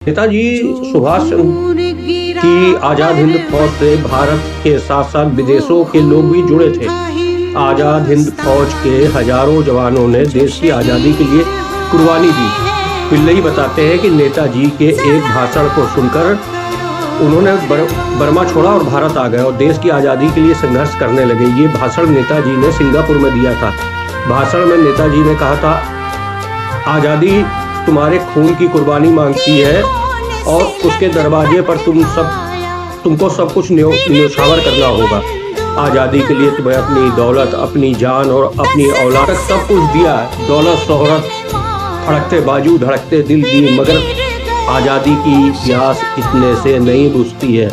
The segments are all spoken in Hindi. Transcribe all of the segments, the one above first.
नेताजी सुभाष चंद्र की आजाद हिंद फौज से भारत के साथ साथ विदेशों के लोग भी जुड़े थे। आजाद हिंद फौज के हजारों जवानों ने देश की आज़ादी के लिए कुर्बानी दी। पिल्लई बताते हैं कि नेताजी के एक भाषण को सुनकर उन्होंने बर्मा छोड़ा और भारत आ गए और देश की आज़ादी के लिए संघर्ष करने लगे। ये भाषण नेताजी ने सिंगापुर में दिया था। भाषण में नेताजी ने कहा था, आज़ादी तुम्हारे खून की कुर्बानी मांगती है और उसके दरवाजे पर तुमको सब कुछ न्योछावर करना होगा। आज़ादी के लिए तुम्हें अपनी दौलत, अपनी जान और अपनी औलाद तक सब कुछ दिया। दौलत, शोहरत, फड़कते बाजू, धड़कते दिल दिए, मगर आज़ादी की प्यास इतने से नहीं बुझती है।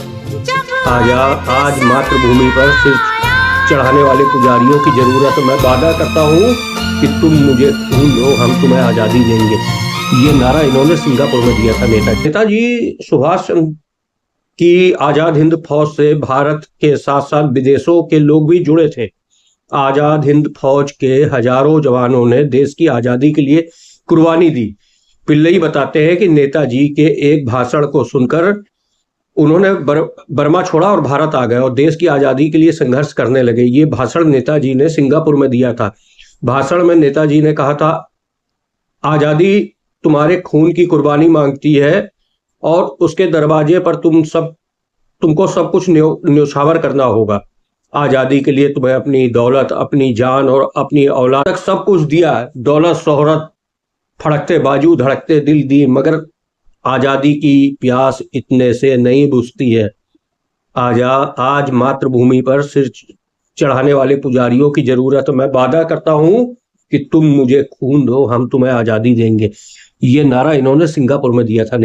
आज मातृभूमि पर सिर चढ़ाने वाले पुजारियों की जरूरत। मैं वादा करता हूँ कि तुम मुझे खून दो, हम तुम्हें आज़ादी देंगे। ये नारा इन्होंने सिंगापुर में दिया था। नेताजी सुभाष चंद्र की आजाद हिंद फौज से भारत के साथ साथ विदेशों के लोग भी जुड़े थे। आजाद हिंद फौज के हजारों जवानों ने देश की आज़ादी के लिए कुर्बानी दी। पिल्लई बताते हैं कि नेताजी के एक भाषण को सुनकर उन्होंने बर्मा छोड़ा और भारत आ गए और देश की आज़ादी के लिए संघर्ष करने लगे। ये भाषण नेताजी ने सिंगापुर में दिया था। भाषण में नेताजी ने कहा था, आज़ादी तुम्हारे खून की कुर्बानी मांगती है और उसके दरवाजे पर तुमको सब कुछ न्योछावर करना होगा। आज़ादी के लिए तुम्हें अपनी दौलत, अपनी जान और अपनी औलाद तक सब कुछ दिया। दौलत, शोहरत, फड़कते बाजू, धड़कते दिल दिए, मगर आज़ादी की प्यास इतने से नहीं बुझती है। आज मातृभूमि पर सिर चढ़ाने वाले पुजारियों की जरूरत। मैं वादा करता हूँ कि तुम मुझे खून दो, हम तुम्हें आज़ादी देंगे। ये नारा इन्होंने सिंगापुर में दिया था।